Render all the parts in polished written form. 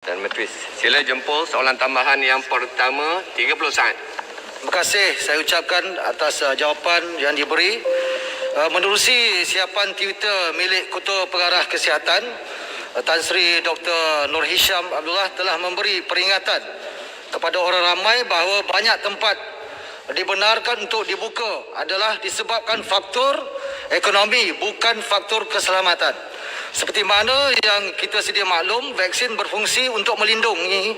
Dan Menteri, sila jempol soalan tambahan yang pertama, 30 saat. Terima kasih saya ucapkan atas jawapan yang diberi. Menerusi siapan Twitter milik Ketua Pengarah Kesihatan, Tan Sri Dr. Nur Hisham Abdullah telah memberi peringatan kepada orang ramai bahawa banyak tempat dibenarkan untuk dibuka adalah disebabkan faktor ekonomi, bukan faktor keselamatan. Seperti mana yang kita sedia maklum, vaksin berfungsi untuk melindungi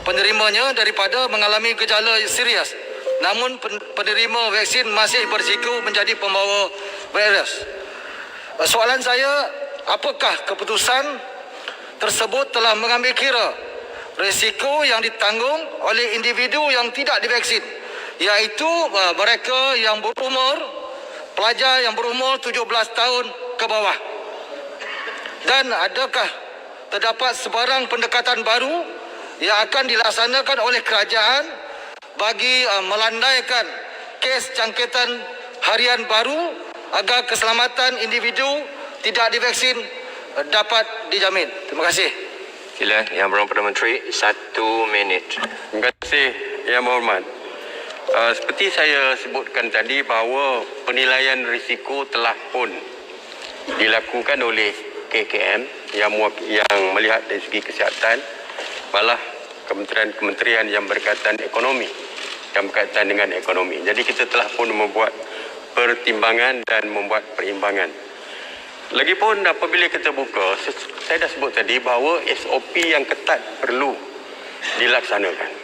penerimanya daripada mengalami gejala serius. Namun penerima vaksin masih berisiko menjadi pembawa virus. Soalan saya, apakah keputusan tersebut telah mengambil kira risiko yang ditanggung oleh individu yang tidak divaksin, iaitu mereka yang pelajar yang berumur 17 tahun ke bawah? Dan adakah terdapat sebarang pendekatan baru yang akan dilaksanakan oleh kerajaan bagi melandaikan kes jangkitan harian baru agar keselamatan individu tidak divaksin dapat dijamin? Terima kasih. Sila Yang Berhormat Perdana Menteri, 1 minit. Terima kasih Yang Berhormat. Seperti saya sebutkan tadi bahawa penilaian risiko telah pun dilakukan oleh KKM yang melihat dari segi kesihatan, malah kementerian-kementerian yang berkaitan ekonomi, yang berkaitan dengan ekonomi. Jadi kita telah pun membuat pertimbangan dan membuat perimbangan. Lagipun apabila kita buka, saya dah sebut tadi bahawa SOP yang ketat perlu dilaksanakan.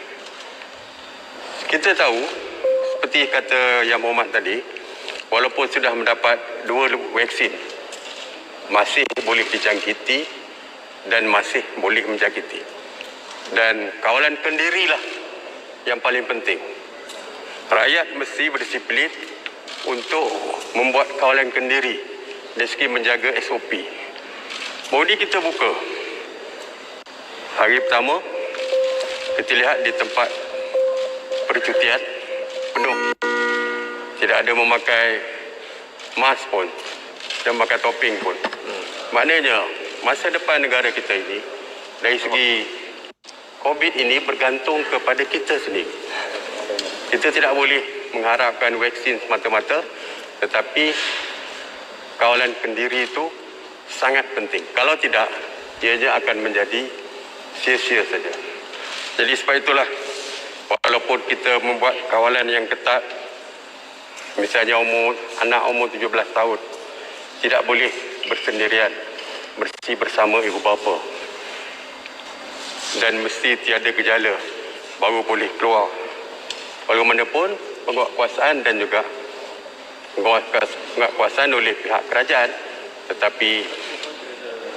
Kita tahu, seperti kata Yang Berhormat tadi, walaupun sudah mendapat 2 vaksin, masih boleh dijangkiti dan masih boleh menjangkiti. Dan kawalan kendirilah yang paling penting. Rakyat mesti berdisiplin untuk membuat kawalan kendiri dari segi menjaga SOP. Bodi kita buka. Hari pertama, kita lihat di tempat percutian penuh. Tidak ada memakai mask pun dan memakai topeng pun. Maknanya, masa depan negara kita ini dari segi COVID ini bergantung kepada kita sendiri. Kita tidak boleh mengharapkan vaksin semata-mata, tetapi kawalan kendiri itu sangat penting. Kalau tidak, ianya akan menjadi sia-sia saja. Jadi sebab itulah, walaupun kita membuat kawalan yang ketat, misalnya anak umur 17 tahun, tidak boleh bersendirian, mesti bersama ibu bapa. Dan mesti tiada gejala, baru boleh keluar. Bagaimanapun, penguatkuasaan dan juga penguatkuasaan oleh pihak kerajaan, tetapi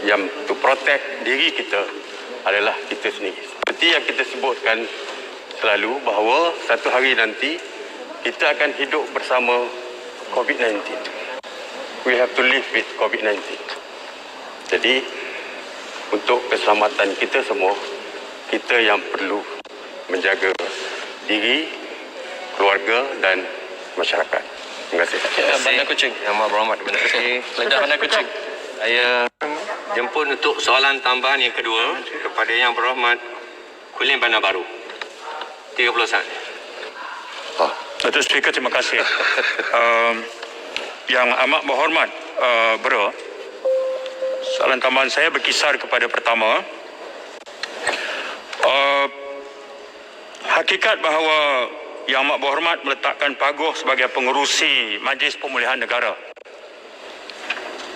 yang to protect diri kita adalah kita sendiri. Seperti yang kita sebutkan selalu bahawa satu hari nanti kita akan hidup bersama COVID-19. We have to live with COVID-19. Jadi untuk keselamatan kita semua, kita yang perlu menjaga diri, keluarga dan masyarakat. Terima kasih. Bandar Kuching. Yang Berhormat Bandar Kuching. Bandar Kuching. Saya jemput untuk soalan tambahan yang kedua kepada Yang Berhormat Kulim Bandar Baru. 30 saat. Datuk Speaker, terima kasih. Yang amat berhormat Bro, soalan tambahan saya berkisar kepada pertama, hakikat bahawa Yang Amat Berhormat meletakkan Paguh sebagai pengerusi Majlis Pemulihan Negara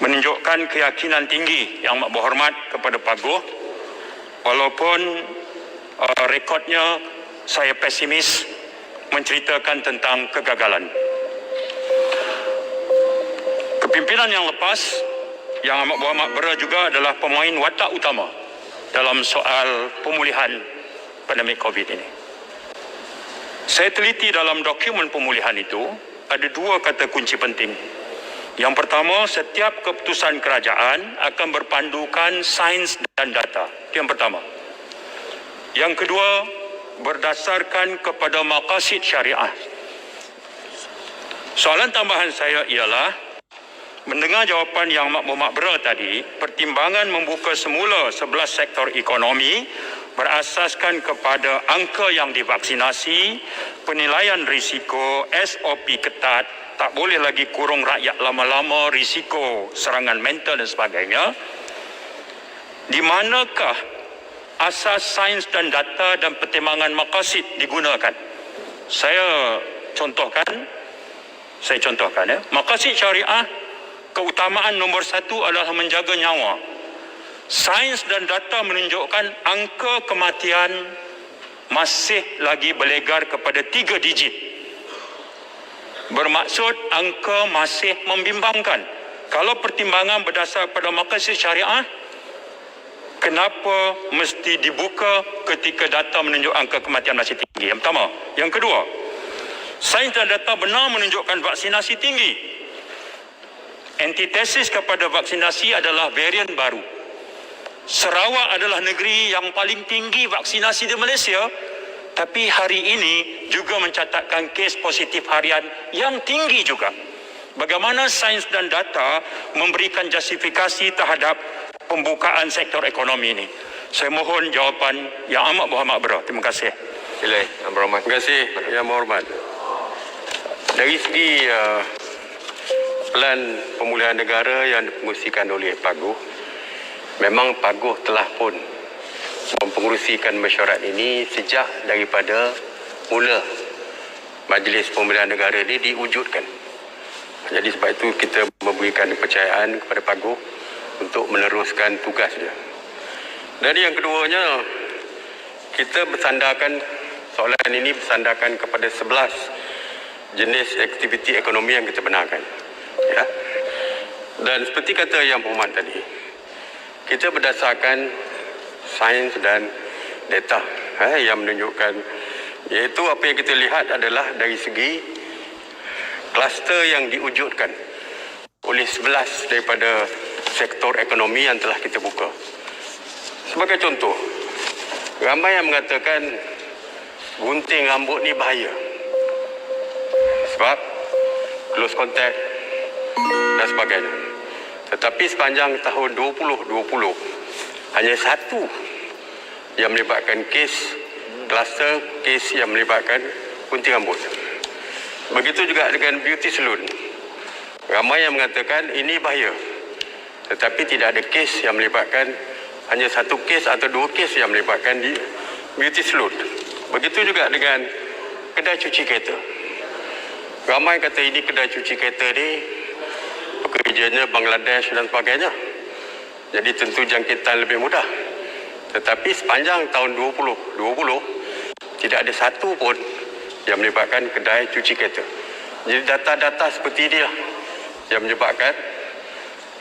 menunjukkan keyakinan tinggi Yang Amat Berhormat kepada Paguh, walaupun rekodnya saya pesimis menceritakan tentang kegagalan. Kepimpinan yang lepas, Yang Amat Berhormat Bera juga adalah pemain watak utama dalam soal pemulihan pandemik COVID ini. Saya teliti dalam dokumen pemulihan itu, ada 2 kata kunci penting. Yang pertama, setiap keputusan kerajaan akan berpandukan sains dan data. Itu yang pertama. Yang kedua, berdasarkan kepada maqasid syariah. Soalan tambahan saya ialah, mendengar jawapan Yang Amat Berhormat Bera tadi, pertimbangan membuka semula 11 sektor ekonomi berasaskan kepada angka yang divaksinasi, penilaian risiko, SOP ketat, tak boleh lagi kurung rakyat lama-lama, risiko serangan mental dan sebagainya. Di manakah asas sains dan data dan pertimbangan maqasid digunakan? Saya contohkan ya. Maqasid syariah, keutamaan nombor 1 adalah menjaga nyawa. Sains dan data menunjukkan angka kematian masih lagi berlegar kepada 3 digit. Bermaksud angka masih membimbangkan. Kalau pertimbangan berdasar pada maqasid syariah, kenapa mesti dibuka ketika data menunjuk angka kematian masih tinggi? Yang pertama. Yang kedua, sains dan data benar menunjukkan vaksinasi tinggi. Antitesis kepada vaksinasi adalah varian baru. Sarawak adalah negeri yang paling tinggi vaksinasi di Malaysia, tapi hari ini juga mencatatkan kes positif harian yang tinggi juga. Bagaimana sains dan data memberikan justifikasi terhadap pembukaan sektor ekonomi ini? Saya mohon jawapan Yang Amat Berhormat Bera. Terima kasih. Sila Yang Berhormat. Terima kasih Yang Berhormat. Dari segi plan pemulihan negara yang dipengerusikan oleh Paguh, memang Paguh telah pun mempengerusikan mesyuarat ini sejak daripada mula Majlis Pemulihan Negara ini diwujudkan. Jadi sebab itu kita memberikan kepercayaan kepada Paguh untuk meneruskan tugas dia. Dan yang keduanya, kita bersandarkan, soalan ini bersandarkan kepada 11 jenis aktiviti ekonomi yang kita benarkan. Ya. Dan seperti kata Yang Berhormat tadi, kita berdasarkan sains dan data yang menunjukkan, iaitu apa yang kita lihat adalah dari segi kluster yang diwujudkan oleh 11 daripada sektor ekonomi yang telah kita buka. Sebagai contoh, ramai yang mengatakan gunting rambut ni bahaya sebab close contact dan sebagainya. Tetapi sepanjang tahun 2020, hanya satu yang melibatkan kluster kes yang melibatkan gunting rambut. Begitu juga dengan beauty salon. Ramai yang mengatakan ini bahaya, tetapi tidak ada kes yang melibatkan, hanya satu kes atau 2 kes yang melibatkan di beauty salon. Begitu juga dengan kedai cuci kereta. Ramai kata ini kedai cuci kereta ni pekerjanya Bangladesh dan sebagainya, jadi tentu jangkitan lebih mudah. Tetapi sepanjang tahun 2020 tidak ada satu pun yang melibatkan kedai cuci kereta. Jadi data-data seperti ini yang menyebabkan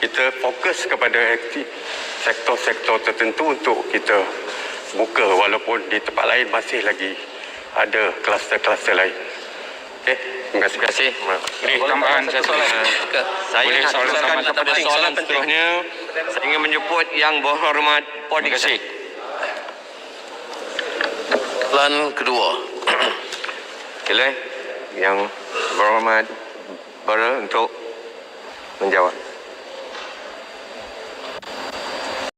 kita fokus kepada sektor-sektor tertentu untuk kita buka, walaupun di tempat lain masih lagi ada kluster-kluster lain. Okey, terima kasih. Ini tambahan satu. Saya Boleh nak soalan teruskan sama kepada soalan seterusnya. Saya ingin menjemput Yang Berhormat Puan Diksan. Plan kedua. Sila Yang Berhormat Bera untuk menjawab.